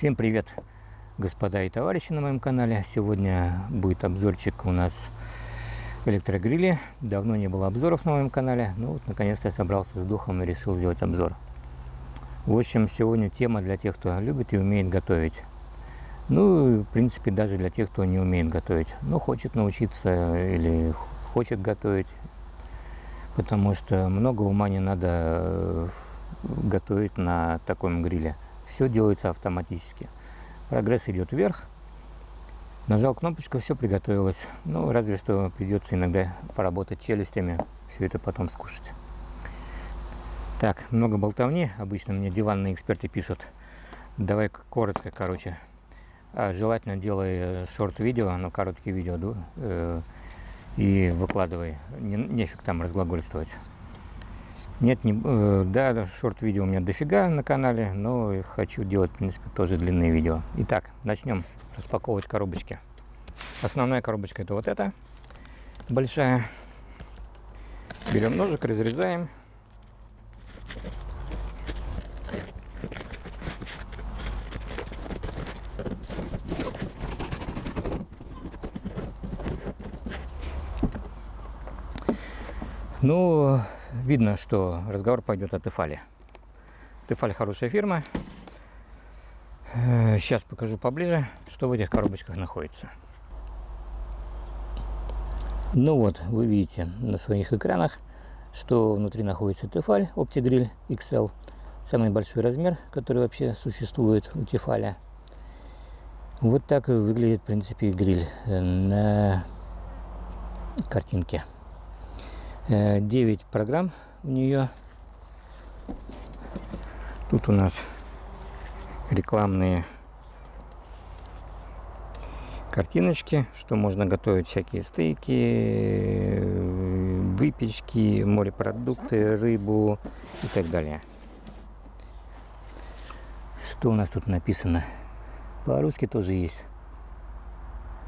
Всем привет, господа и товарищи на моем канале. Сегодня будет обзорчик у нас электрогриля. Давно не было обзоров на моем канале. Ну вот, наконец-то я собрался с духом и решил сделать обзор. В общем, сегодня тема для тех, кто любит и умеет готовить. Ну, в принципе, даже для тех, кто не умеет готовить, но хочет научиться или хочет готовить. Потому что много ума не надо готовить на таком гриле. Все делается автоматически. Прогресс идет вверх. Нажал кнопочку, все приготовилось. Ну, разве что придется иногда поработать челюстями, все это потом скушать. Так, много болтовни. Обычно мне диванные эксперты пишут. Давай коротко, короче. Желательно делай шорт-видео, но короткие видео и выкладывай. Нефиг там разглагольствовать. Нет, да, шорт-видео у меня дофига на канале, но хочу делать, в принципе, тоже длинные видео. Итак, начнем распаковывать коробочки. Основная коробочка — это вот эта большая. Берем ножик, разрезаем. Ну, видно, что разговор пойдет о Тефале. Тефаль хорошая фирма. Сейчас покажу поближе, что в этих коробочках находится. Ну вот, вы видите на своих экранах, что внутри находится Тефаль OptiGrill XL. Самый большой размер, который вообще существует у Тефаля. Вот так выглядит, в принципе, гриль на картинке. 9 программ у нее. Тут у нас рекламные картиночки, что можно готовить всякие стейки, выпечки, морепродукты, рыбу и так далее. Что у нас тут написано? По-русски тоже есть.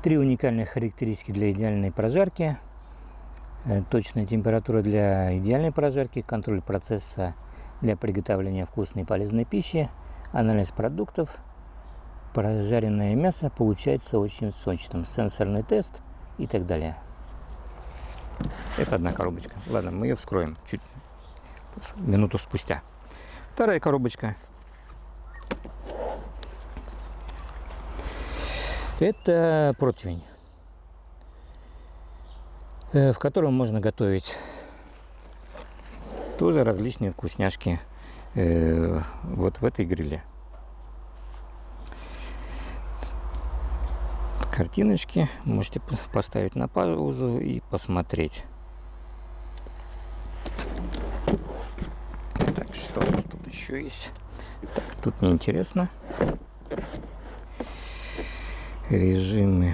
3 уникальных характеристики для идеальной прожарки. Точная температура для идеальной прожарки, контроль процесса для приготовления вкусной и полезной пищи, анализ продуктов, прожаренное мясо получается очень сочным, сенсорный тест и так далее. Это одна коробочка. Ладно, мы ее вскроем чуть минуту спустя. Вторая коробочка. Это противень, в котором можно готовить тоже различные вкусняшки вот в этой гриле. Картиночки можете поставить на паузу и посмотреть. Так, что у нас тут еще есть? Так, тут неинтересно. Режимы.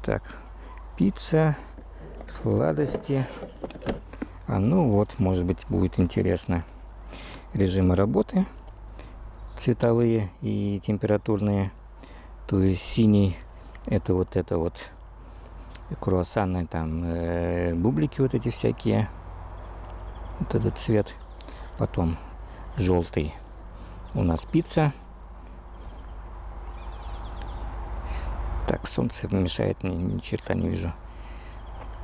Так, пицца. Сладости. Ну вот, может быть, будет интересно. Режимы работы цветовые и температурные. То есть синий — это вот круассаны, там бублики вот эти всякие. Вот этот цвет. Потом желтый у нас пицца. Так, солнце мешает мне, ни черта не вижу.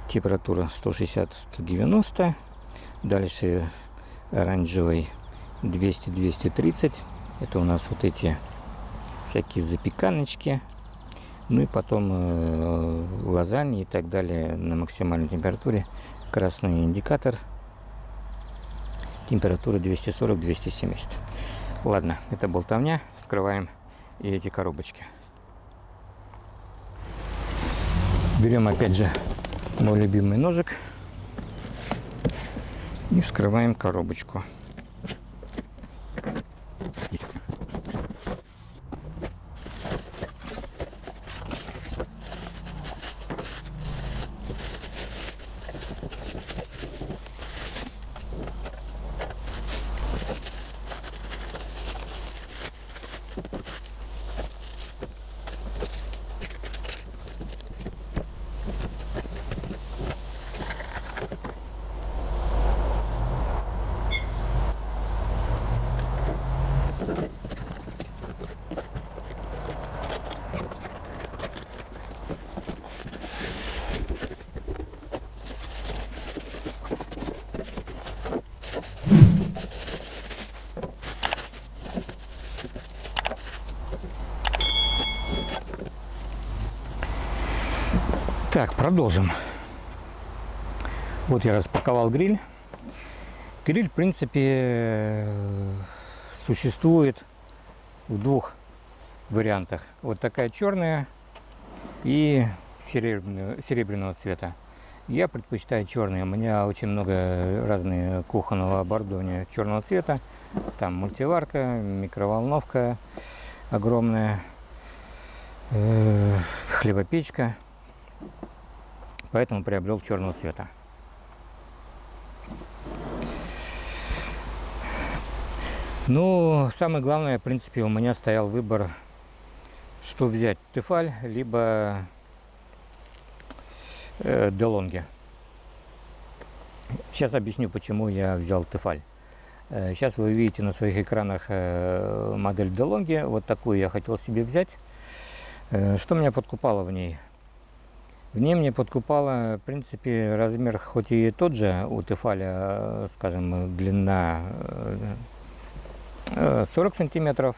Температура 160-190. Дальше оранжевый 200-230. Это у нас вот эти всякие запеканочки. Ну и потом лазаньи и так далее на максимальной температуре. Красный индикатор. Температура 240-270. Ладно, это болтовня. Вскрываем и эти коробочки. Берем опять же мой любимый ножик и вскрываем коробочку. Так, продолжим. Вот я распаковал гриль. Гриль, в принципе, существует в двух вариантах. Вот такая черная и серебряного цвета. Я предпочитаю черный. У меня очень много разных кухонного оборудования черного цвета. Там мультиварка, микроволновка огромная, хлебопечка. Поэтому приобрел черного цвета. Ну, самое главное, в принципе, у меня стоял выбор, что взять, Тефаль, либо Делонги. Сейчас объясню, почему я взял Тефаль. Сейчас вы видите на своих экранах модель Делонги. Вот такую я хотел себе взять. Что меня подкупало в ней? В ней мне подкупало, в принципе, размер хоть и тот же у Тефаля, скажем, длина 40 сантиметров,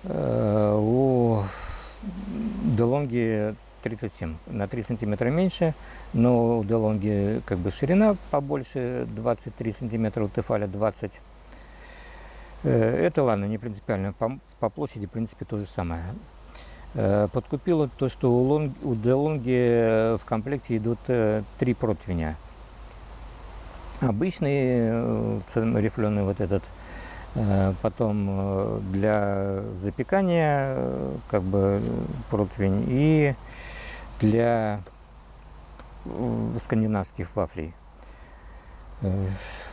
у Делонги 37, на 3 сантиметра меньше, но у Делонги как бы ширина побольше, 23 сантиметра, у Тефаля 20. Это ладно, не принципиально, по площади в принципе то же самое. Подкупило то, что у Делонги в комплекте идут 3 противня. Обычный рифленый вот этот, потом для запекания как бы противень и для скандинавских вафлей.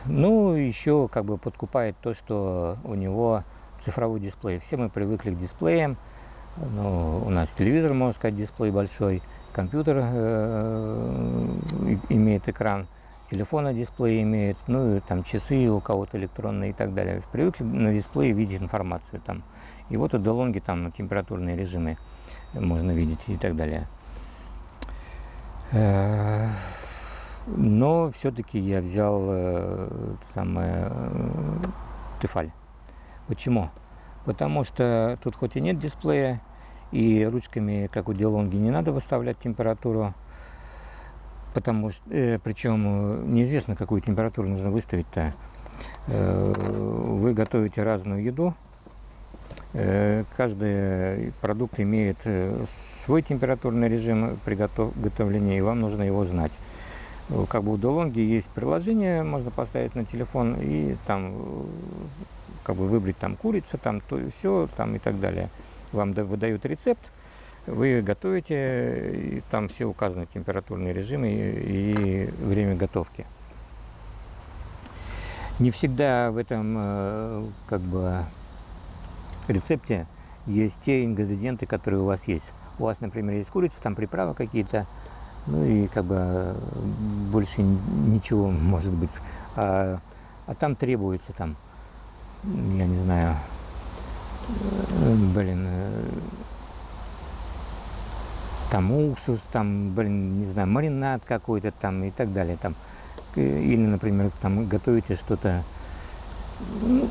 Ну, еще как бы подкупает то, что у него цифровой дисплей. Все мы привыкли к дисплеям. Ну, у нас телевизор, можно сказать, дисплей большой, компьютер имеет экран, телефона дисплей имеет, ну и там часы у кого-то электронные и так далее. Привыкли на дисплее видеть информацию там. И вот у Делонги там температурные режимы можно видеть и так далее. Но все-таки я взял Тефаль. Почему? Потому что тут хоть и нет дисплея, и ручками, как у Делонги, не надо выставлять температуру, потому что, причем неизвестно, какую температуру нужно выставить-то. Вы готовите разную еду, каждый продукт имеет свой температурный режим приготовления, и вам нужно его знать. Как бы у Делонги есть приложение, можно поставить на телефон и там как бы выбрать там курица, там то все, там и так далее. Вам выдают рецепт, вы готовите, и там все указаны температурные режимы и время готовки. Не всегда в этом как бы рецепте есть те ингредиенты, которые у вас есть. У вас, например, есть курица, там приправы какие-то, ну и как бы больше ничего может быть. А там требуется там, я не знаю, там уксус, там, не знаю, маринад какой-то там и так далее. Там. Или, например, там готовите что-то, ну,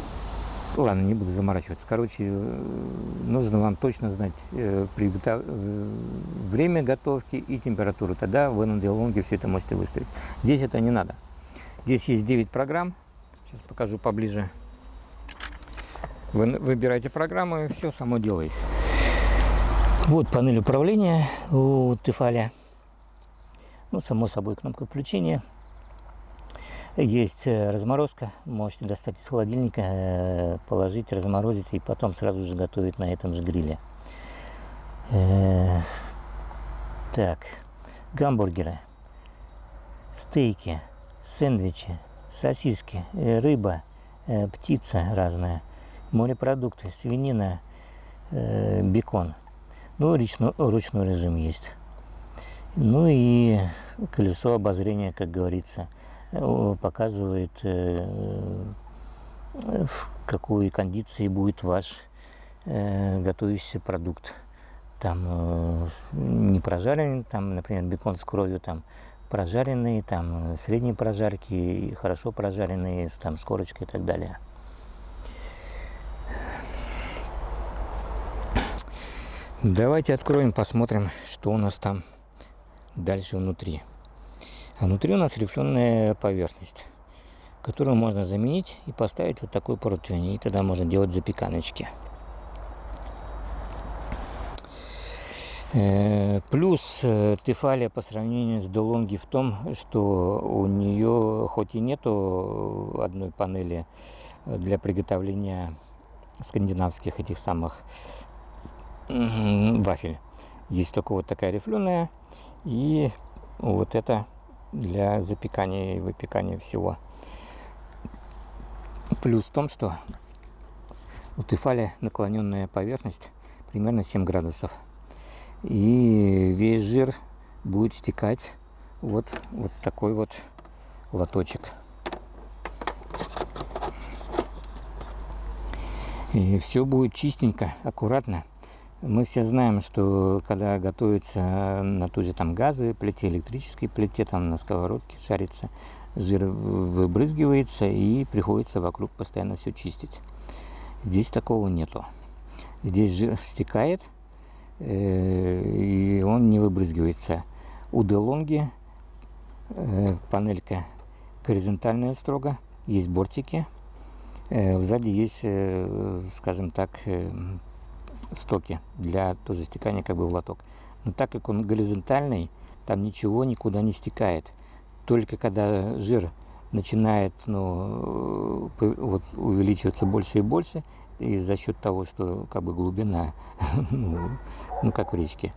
ладно, не буду заморачиваться. Короче, нужно вам точно знать время готовки и температуру. Тогда вы на Делонге все это можете выставить. Здесь это не надо. Здесь есть 9 программ. Сейчас покажу поближе. Вы выбираете программу, и все само делается. Вот панель управления у Тефаля. Ну, само собой, кнопка включения. Есть разморозка. Можете достать из холодильника, положить, разморозить и потом сразу же готовить на этом же гриле. Так, гамбургеры, стейки, сэндвичи, сосиски, рыба, птица разная, морепродукты, свинина, бекон. Ну, ручной режим есть. Ну и колесо обозрения, как говорится, показывает, в какой кондиции будет ваш готовящийся продукт. Там не прожаренный, там, например, бекон с кровью, там прожаренные, там средние прожарки, хорошо прожаренные, там с корочкой и так далее. Давайте откроем, посмотрим, что у нас там дальше внутри. А внутри у нас рифленая поверхность, которую можно заменить и поставить вот такой противень. И тогда можно делать запеканочки. Плюс Тефалия по сравнению с DeLonghi в том, что у нее хоть и нету одной панели для приготовления скандинавских этих самых вафель. Есть только вот такая рифленая и вот это для запекания и выпекания всего. Плюс в том, что у Тефали наклоненная поверхность примерно 7 градусов. И весь жир будет стекать вот такой вот лоточек. И все будет чистенько, аккуратно. Мы все знаем, что когда готовится на той же там газовой плите, электрической плите, там на сковородке жарится, жир выбрызгивается и приходится вокруг постоянно все чистить. Здесь такого нету. Здесь жир стекает, и он не выбрызгивается. У DeLonghi панелька горизонтальная строго, есть бортики, сзади есть, скажем так, стоки для тоже стекания как бы в лоток. Но так как он горизонтальный, там ничего никуда не стекает. Только когда жир начинает вот, увеличиваться больше и больше, и за счет того, что как бы глубина, как в речке,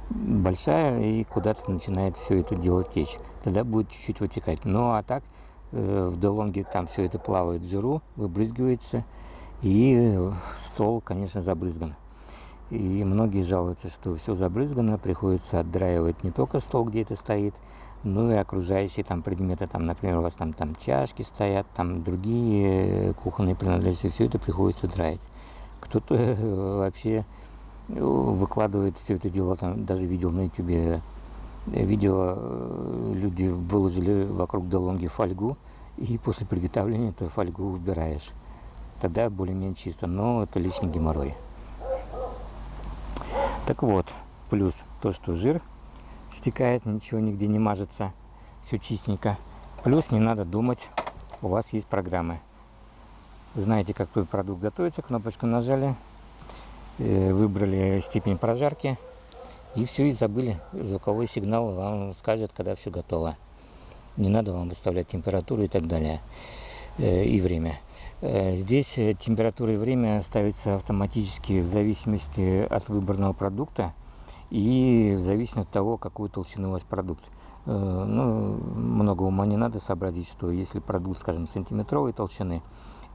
большая, и куда-то начинает все это дело течь. Тогда будет чуть-чуть вытекать. Ну а так в DeLonghi там все это плавает в жиру, выбрызгивается, и стол, конечно, забрызган. И многие жалуются, что все забрызгано, приходится отдраивать не только стол, где это стоит, но и окружающие там предметы. Там, например, у вас там чашки стоят, там другие кухонные принадлежности, все это приходится драить. Кто-то вообще выкладывает все это дело, там даже видел на YouTube видео, люди выложили вокруг DeLonghi фольгу, и после приготовления эту фольгу убираешь. Тогда более-менее чисто, но это лишний геморрой. Так вот, плюс то, что жир стекает, ничего нигде не мажется, все чистенько. Плюс не надо думать, у вас есть программы. Знаете, какой продукт готовится, кнопочку нажали, выбрали степень прожарки, и все, и забыли. Звуковой сигнал вам скажет, когда все готово. Не надо вам выставлять температуру и так далее, и время. Здесь температура и время ставится автоматически в зависимости от выбранного продукта и в зависимости от того, какую толщину у вас продукт. Много ума не надо сообразить, что если продукт, скажем, сантиметровой толщины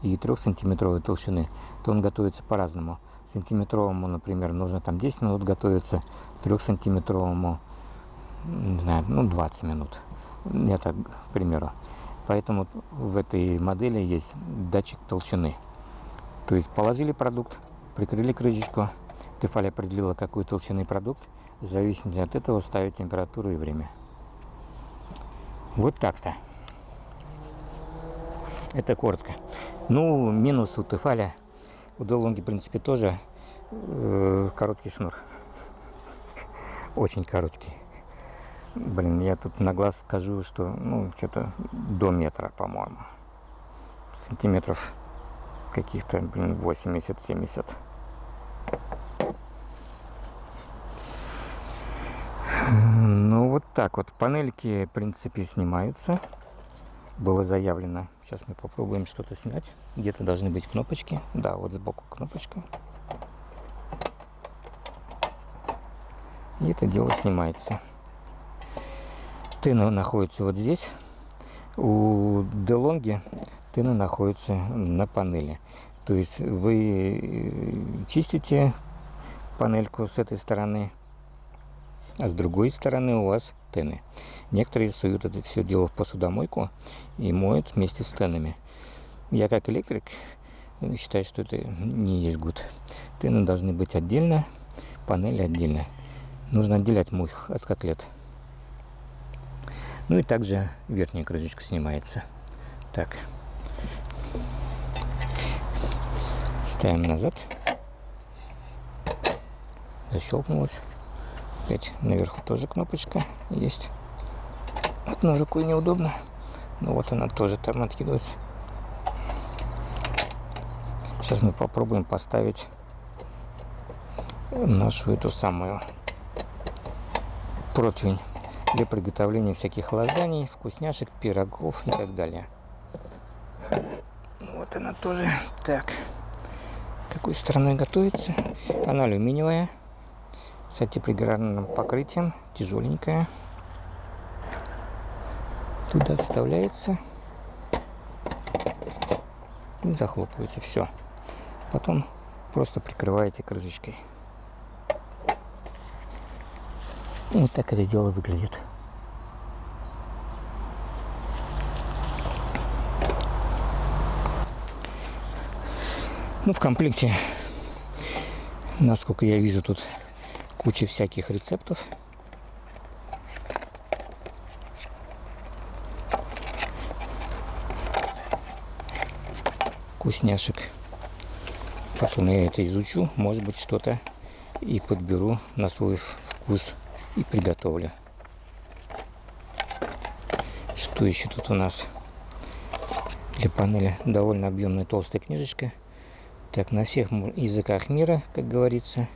и 3-сантиметровой толщины, то он готовится по-разному. Сантиметровому, например, нужно там 10 минут готовиться, 3-сантиметровому, не знаю, 20 минут. Я так, к примеру. Поэтому в этой модели есть датчик толщины. То есть положили продукт, прикрыли крышечку, Тефали определила, какой толщины продукт, в зависимости от этого ставить температуру и время. Вот так-то. Это коротко. Минус у Тефали, у DeLonghi, в принципе, тоже короткий шнур. Очень короткий. Я тут на глаз скажу, что, что-то до метра, по-моему. Сантиметров каких-то, 80-70. Вот так вот. Панельки, в принципе, снимаются. Было заявлено. Сейчас мы попробуем что-то снять. Где-то должны быть кнопочки. Да, вот сбоку кнопочка. И это дело снимается. Тына находится вот здесь. У DeLonghi тына находится на панели. То есть вы чистите панельку с этой стороны, а с другой стороны у вас тыны. Некоторые суют это все дело в посудомойку и моют вместе с тынами. Я как электрик считаю, что это не есть гуд. Тыны должны быть отдельно, панели отдельно. Нужно отделять мух от котлет. И также верхняя крышечка снимается. Так. Ставим назад. Защелкнулось. Опять наверху тоже кнопочка есть. Одной рукой неудобно. Но вот она тоже там откидывается. Сейчас мы попробуем поставить нашу эту самую противень для приготовления всяких лазаний, вкусняшек, пирогов и так далее. Вот она тоже. Так, какой стороной готовится? Она алюминиевая, с антипригарным покрытием, тяжеленькая. Туда вставляется и захлопывается. Все. Потом просто прикрываете крышечкой. Вот так это дело выглядит. Ну, в комплекте, насколько я вижу, тут куча всяких рецептов. Вкусняшек. Потом я это изучу, может быть, что-то и подберу на свой вкус и приготовлю. Что еще тут у нас? Для панели довольно объемная толстая книжечка. Так, на всех языках мира, как говорится.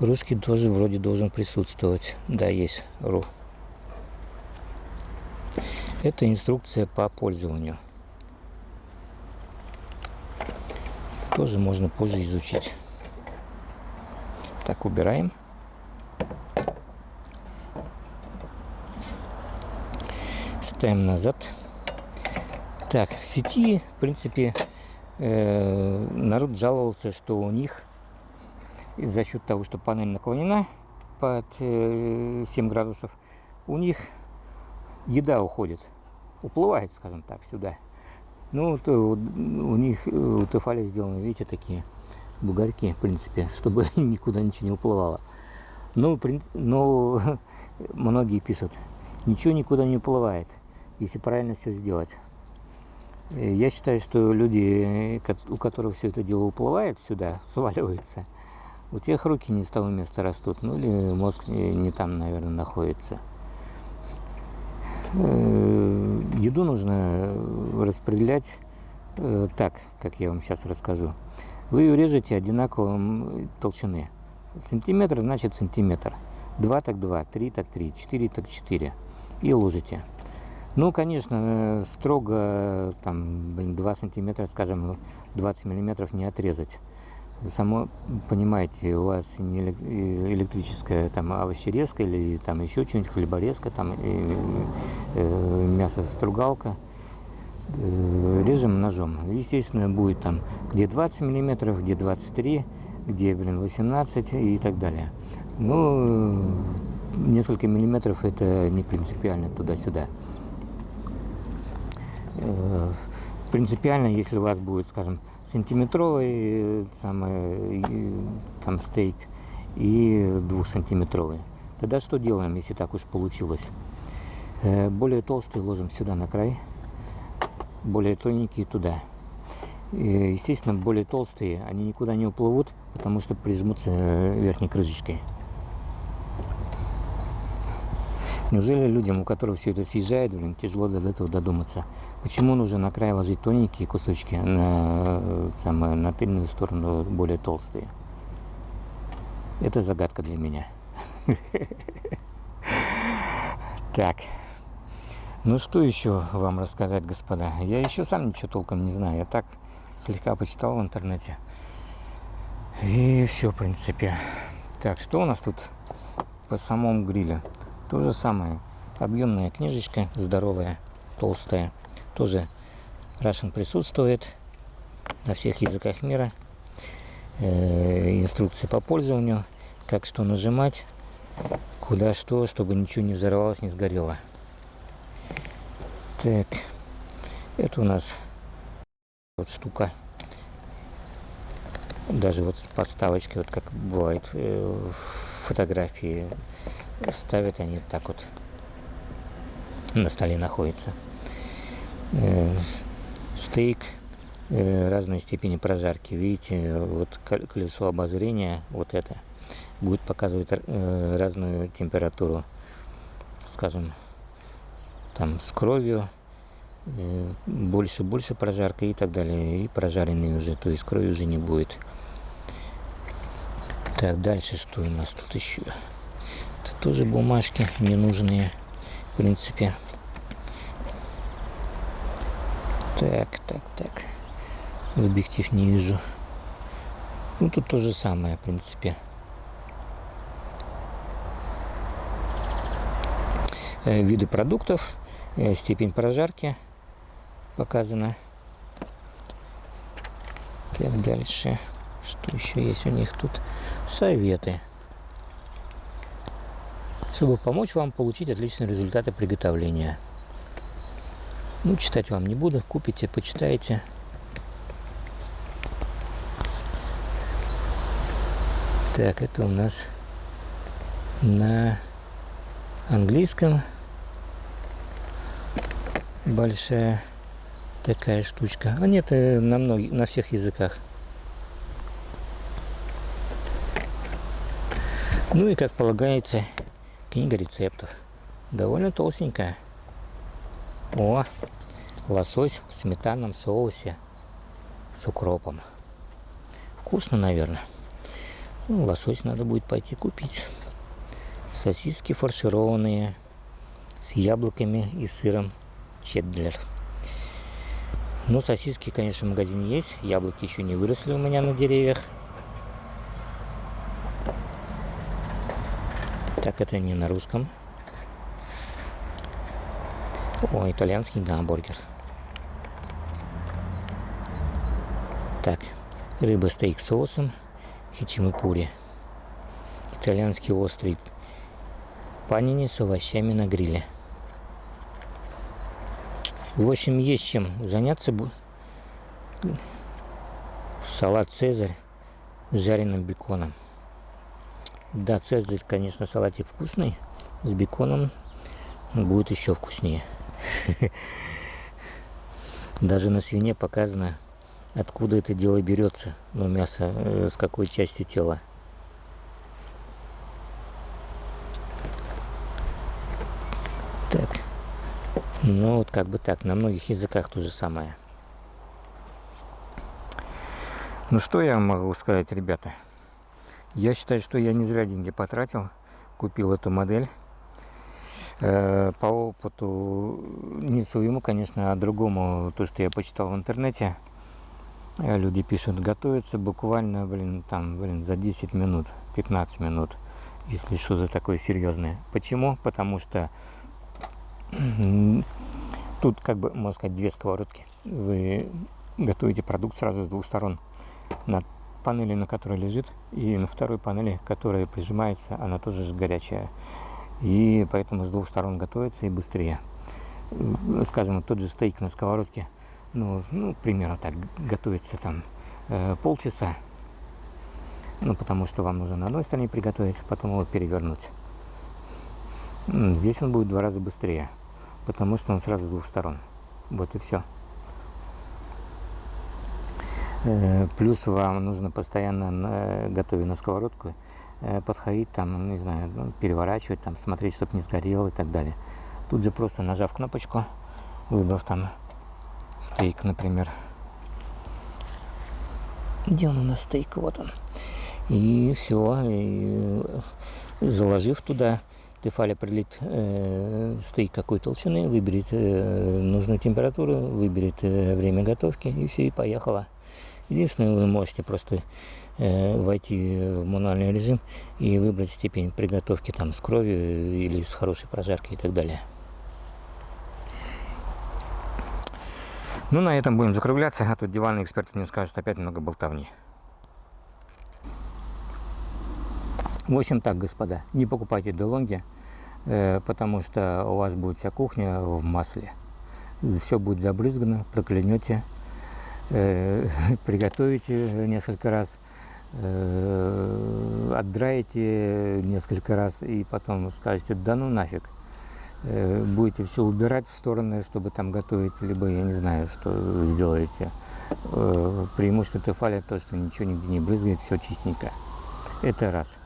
Русский тоже вроде должен присутствовать. Да, есть РУ. Это инструкция по пользованию. Тоже можно позже изучить. Так, убираем. Ставим назад. Так, в сети, в принципе, народ жаловался, что у них за счет того, что панель наклонена под 7 градусов, у них еда уходит, уплывает, скажем так, сюда. Ну, то у них у Тефали сделаны, видите, такие бугорки, в принципе, чтобы никуда ничего не уплывало. Но многие пишут, ничего никуда не уплывает, если правильно все сделать. Я считаю, что люди, у которых все это дело уплывает сюда, сваливается, у тех руки не с того места растут, ну или мозг не там, наверное, находится. Еду нужно распределять так, как я вам сейчас расскажу. Вы ее режете одинаковой толщины. Сантиметр значит сантиметр. 2 так 2, 3 так 3, 4 так 4. И ложите. Ну, конечно, строго там, 2 сантиметра, скажем, 20 миллиметров не отрезать. Само понимаете, у вас не электрическая там овощерезка или там еще что-нибудь, хлеборезка, там мясостругалка. Режем ножом. Естественно, будет там где 20 миллиметров, где 23, где 18 и так далее. Но несколько миллиметров это не принципиально туда-сюда. Принципиально, если у вас будет, скажем, сантиметровый там стейк и 2-сантиметровый. Тогда что делаем, если так уж получилось? Более толстый ложим сюда на край, более тоненькие туда. Естественно, более толстые, они никуда не уплывут, потому что прижмутся верхней крышечкой. Неужели людям, у которых все это съезжает, тяжело до этого додуматься? Почему нужно на край ложить тоненькие кусочки, на тыльную сторону более толстые? Это загадка для меня. Так, ну что еще вам рассказать, господа? Я еще сам ничего толком не знаю. Я так слегка почитал в интернете. И все, в принципе. Так, что у нас тут по самому грилю? То же самое. Объемная книжечка, здоровая, толстая. Тоже Russian присутствует на всех языках мира. Инструкции по пользованию, как что нажимать, куда что, чтобы ничего не взорвалось, не сгорело. Так, это у нас вот штука. Даже вот с подставочкой, вот как бывает в фотографии, ставят они так вот, на столе находится. Стейк разной степени прожарки. Видите, вот колесо обозрения, вот это. будет показывать разную температуру, скажем, там с кровью, больше прожарка и так далее, и прожаренный уже, то есть крови уже не будет. Так, дальше что у нас тут еще? Это тоже бумажки ненужные, в принципе. Так. В объектив не вижу. Ну, тут то же самое, в принципе. Виды продуктов, степень прожарки показана. Так, дальше. Что еще есть у них тут? Советы. Чтобы помочь вам получить отличные результаты приготовления. Ну, читать вам не буду. Купите, почитайте. Так, это у нас на английском большая такая штучка. А нет, на всех языках. Ну и, как полагается, книга рецептов. Довольно толстенькая. О, лосось в сметанном соусе с укропом. Вкусно, наверное. Ну, лосось надо будет пойти купить. Сосиски фаршированные с яблоками и сыром чеддер. Ну, сосиски, конечно, в магазине есть. Яблоки еще не выросли у меня на деревьях. Так, это не на русском. О, итальянский гамбургер. Так, рыба-стейк с соусом хичимапури. Итальянский острый панини с овощами на гриле. В общем, есть чем заняться. Салат «Цезарь» с жареным беконом. Да, «Цезарь», конечно, салатик вкусный. С беконом будет еще вкуснее. Даже на свине показано, откуда это дело берется. Но мясо с какой части тела. Так. Ну вот как бы так. На многих языках то же самое. Ну что я могу сказать, ребята? Я считаю, что я не зря деньги потратил. Купил эту модель. По опыту, не своему, конечно, а другому, то, что я почитал в интернете. Люди пишут, готовится буквально, за 10 минут, 15 минут, если что-то такое серьезное. Почему? Потому что тут, как бы, можно сказать, две сковородки. Вы готовите продукт сразу с двух сторон. На панели, на которой лежит, и на второй панели, которая прижимается, она тоже же горячая. И поэтому с двух сторон готовится и быстрее. Скажем, тот же стейк на сковородке, ну примерно так, готовится там полчаса. Ну, потому что вам нужно на одной стороне приготовить, потом его перевернуть. Здесь он будет в 2 раза быстрее, потому что он сразу с двух сторон. Вот и все. Плюс вам нужно постоянно, готовя на сковородку, подходить, там, не знаю, переворачивать, там, смотреть, чтобы не сгорело и так далее. Тут же просто нажав кнопочку, выбрав там стейк, например. Где он у нас стейк? Вот он. И все. И заложив туда, Тефаль определит стейк какой толщины, выберет нужную температуру, выберет время готовки, и все, и поехала. Единственное, вы можете просто войти в мануальный режим и выбрать степень приготовки там с кровью или с хорошей прожаркой и так далее. Ну, на этом будем закругляться, а то диванные эксперты мне скажут опять много болтовни. В общем так, господа, не покупайте DeLonghi, потому что у вас будет вся кухня в масле. Все будет забрызгано, проклянете, приготовите несколько раз, отдраете несколько раз и потом скажете, да ну нафиг. Будете все убирать в стороны, чтобы там готовить, либо я не знаю, что сделаете. Преимущество Тефаля то, что ничего нигде не брызгает, все чистенько. Это раз.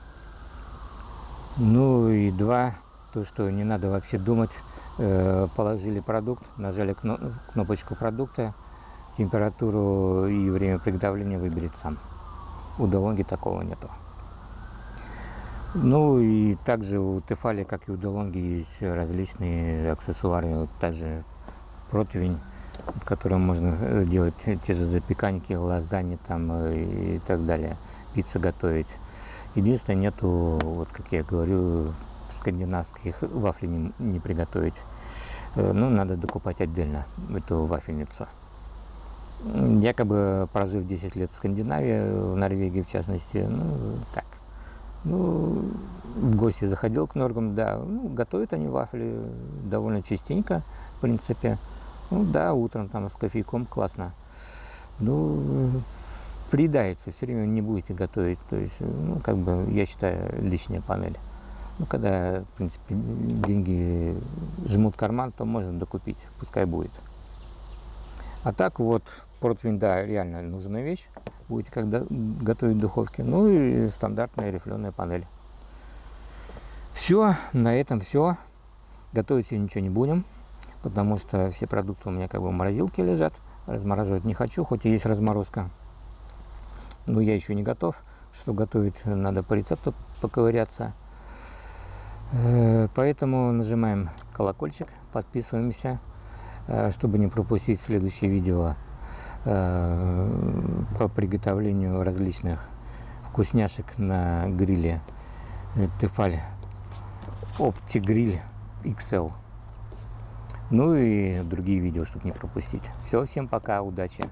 Ну и два, то, что не надо вообще думать. Положили продукт, нажали кнопочку продукта, температуру и время приготовления выберет сам. У DeLonghi такого нету. Ну и также у Tefal, как и у DeLonghi, есть различные аксессуары. Вот также противень, в котором можно делать те же запеканки, лазаньи там и так далее, пиццу готовить. Единственное, нету, вот как я говорю, скандинавских вафель не приготовить. Ну, надо докупать отдельно эту вафельницу. Якобы прожив 10 лет в Скандинавии, в Норвегии в частности, ну, так. Ну, в гости заходил к норгам, да, ну, готовят они вафли довольно частенько, в принципе. Ну, да, утром там с кофейком классно. Ну, приедается, все время не будете готовить, то есть, ну, как бы, я считаю, лишняя панель. Ну, когда, в принципе, деньги жмут карман, то можно докупить, пускай будет. А так вот, противень, да, реально нужная вещь, будете когда готовить в духовке. Ну и стандартная рифленая панель. Все, на этом все. Готовить ничего не будем, потому что все продукты у меня как бы в морозилке лежат. Размораживать не хочу, хоть и есть разморозка. Но я еще не готов. Что готовить, надо по рецепту поковыряться. Поэтому нажимаем колокольчик, подписываемся, чтобы не пропустить следующее видео по приготовлению различных вкусняшек на гриле Tefal OptiGrill XL. Ну и другие видео, чтобы не пропустить. Все, всем пока, удачи!